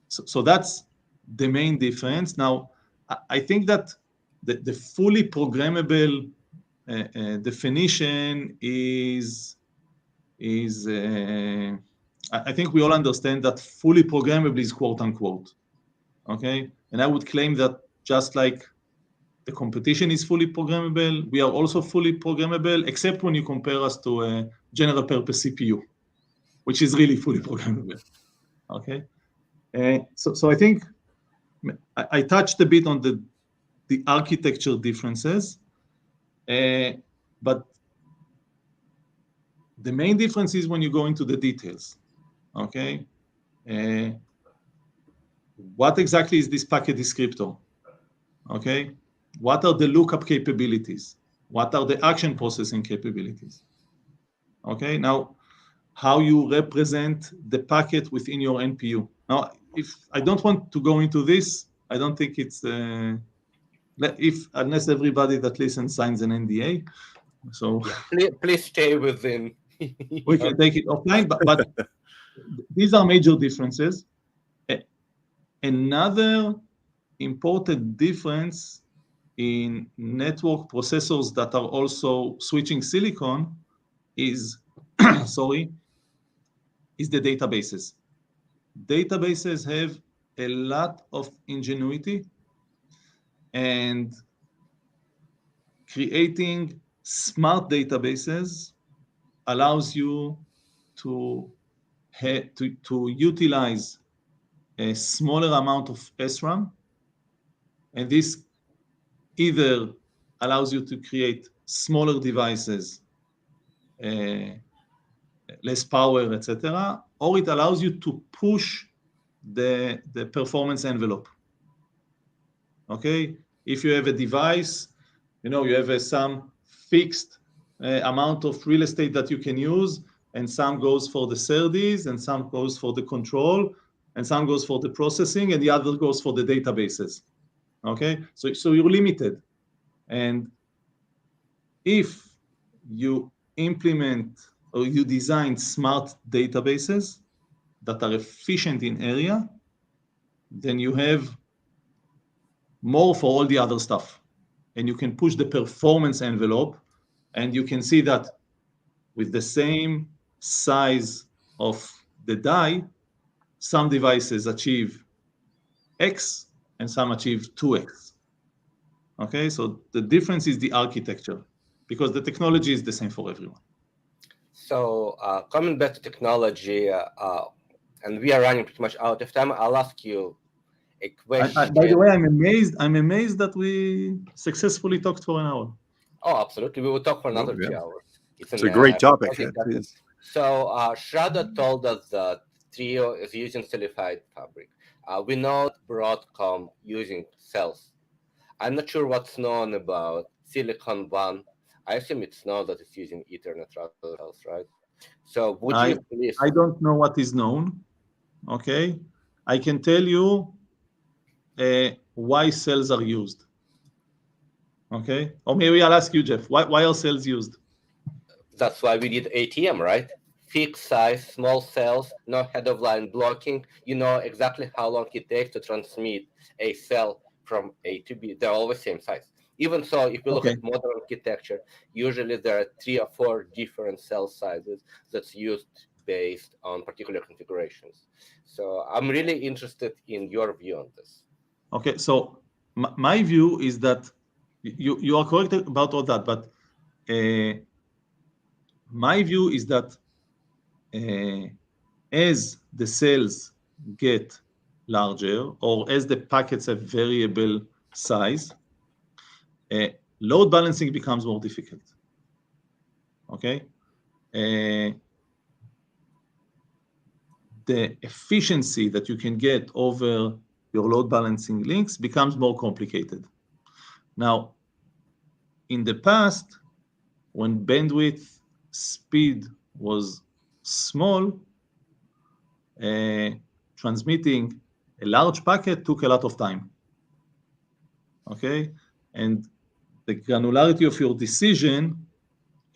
So that's the main difference. Now, I think that the fully programmable definition is I think we all understand that fully programmable is quote unquote, okay? And I would claim that just like the competition is fully programmable, we are also fully programmable, except when you compare us to a general purpose CPU, which is really fully programmable, okay? So I think I touched a bit on the architecture differences, but the main difference is when you go into the details, okay? What exactly is this packet descriptor? Okay, what are the lookup capabilities? What are the action processing capabilities? Okay, now how you represent the packet within your NPU. Now, if I don't want to go into this, I don't think it's unless everybody that listens signs an NDA. So yeah, please stay within. We can take it offline, but these are major differences. Another important difference in network processors that are also switching silicon is, is the databases. Databases have a lot of ingenuity, and creating smart databases allows you to utilize a smaller amount of SRAM, and this either allows you to create smaller devices, less power, etc., or it allows you to push the performance envelope. Okay, if you have a device, you have some fixed amount of real estate that you can use, and some goes for the SerDes, and some goes for the control, and some goes for the processing, and the other goes for the databases. Okay, so you're limited. And if you implement or you design smart databases that are efficient in area, then you have more for all the other stuff. And you can push the performance envelope, and you can see that with the same size of the die, some devices achieve X and some achieve 2X. Okay, so the difference is the architecture, because the technology is the same for everyone. So coming back to technology, and we are running pretty much out of time, I'll ask you a question. By the way, I'm amazed that we successfully talked for an hour. Oh, absolutely. We will talk for another 2 hours. It's a great topic. So Shraddha told us that Trio is using solidified fabric. We know Broadcom using cells. I'm not sure what's known about Silicon One. I assume it's known that it's using Ethernet router cells, right? So would you please? I don't know what is known. Okay, I can tell you why cells are used. Okay, or maybe I'll ask you, Jeff, why are cells used? That's why we did ATM, right? Fixed size, small cells, no head of line blocking. You know exactly how long it takes to transmit a cell from A to B. They're always same size. Even so, if we look at modern architecture, usually there are 3 or 4 different cell sizes that's used based on particular configurations. So I'm really interested in your view on this. Okay, so my view is that you are correct about all that, but my view is that as the cells get larger, or as the packets have variable size, load balancing becomes more difficult. Okay, the efficiency that you can get over your load balancing links becomes more complicated. Now, in the past, when bandwidth speed was small, transmitting a large packet took a lot of time. Okay, and the granularity of your decision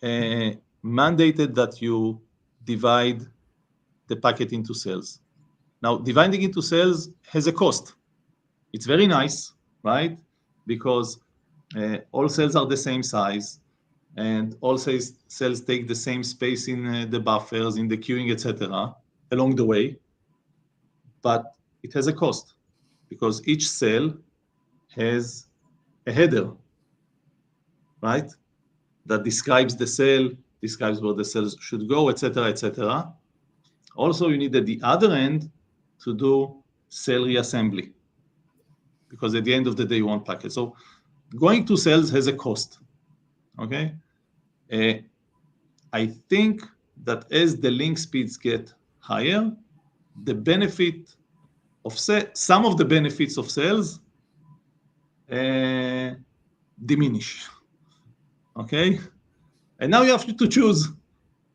mandated that you divide the packet into cells. Now, dividing into cells has a cost. It's very nice, right? Because all cells are the same size, and all cells take the same space in the buffers, in the queuing, etc., along the way. But it has a cost, because each cell has a header, right? That describes the cell, describes where the cells should go, etc., etc. Also, you need at the other end to do cell reassembly, because at the end of the day, you want packets. So going to cells has a cost, okay? I think that as the link speeds get higher, the benefit of some of the benefits of cells diminish, okay? And now you have to choose,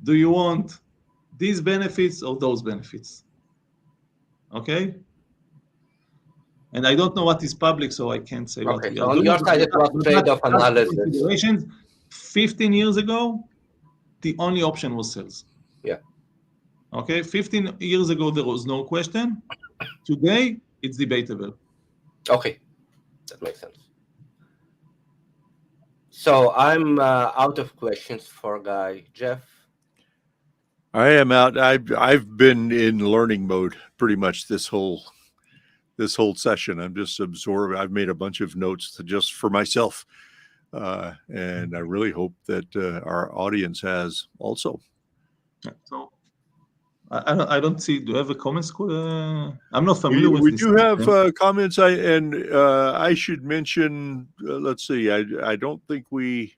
do you want these benefits or those benefits, okay? And I don't know what is public, so I can't say what we so are on doing. your side, it was trade-off analysis. 15 years ago, the only option was cells. Yeah. Okay, 15 years ago, there was no question. Today, it's debatable. Okay, that makes sense. So I'm out of questions for Guy. Jeff? I am out. I've been in learning mode pretty much this whole session. I'm just absorbing. I've made a bunch of notes just for myself, and I really hope that our audience has also. So I don't see. Do you have a comments? I'm not familiar with we this. We do have comments. I should mention. Let's see. I don't think we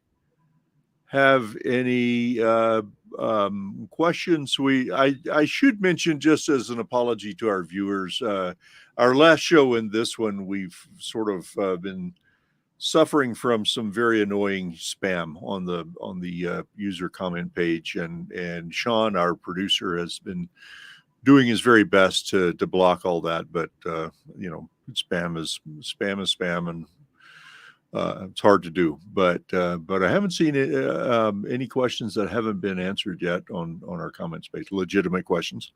have any questions. I should mention, just as an apology to our viewers, our last show and this one, we've sort of been suffering from some very annoying spam on the user comment page, and Sean, our producer, has been doing his very best to block all that, but spam is spam, and it's hard to do. But I haven't seen any questions that haven't been answered yet on our comments page, legitimate questions.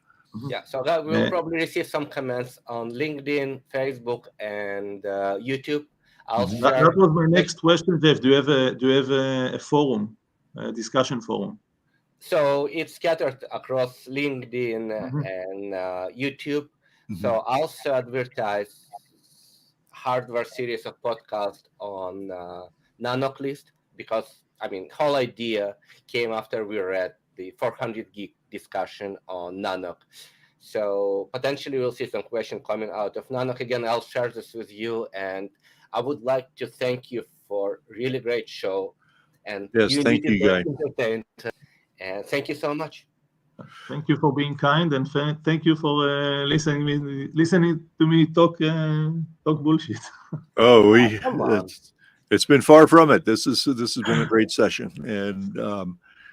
Yeah, so that we'll probably receive some comments on LinkedIn, Facebook, and YouTube. That was my next question, Jeff. Do you have a forum, a discussion forum? So it's scattered across LinkedIn and YouTube. So I also advertise hardware series of podcasts on Nanoc list, because whole idea came after we read the 400 gig discussion on Nanoc. So potentially we'll see some questions coming out of Nanoc. Again, I'll share this with you, and I would like to thank you for a really great show. And yes, thank you, Guy. And thank you so much. Thank you for being kind, and thank you for listening to me talk bullshit. Oh, it's been far from it. This has been a great session, and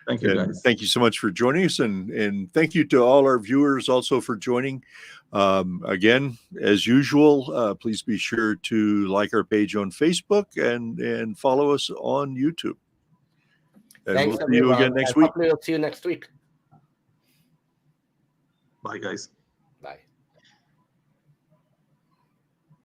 thank you, guys. Thank you so much for joining us, and thank you to all our viewers also for joining. Again, as usual, please be sure to like our page on Facebook and follow us on YouTube. And Thanks, we'll see you again next week. Hopefully we'll see you next week. Bye, guys.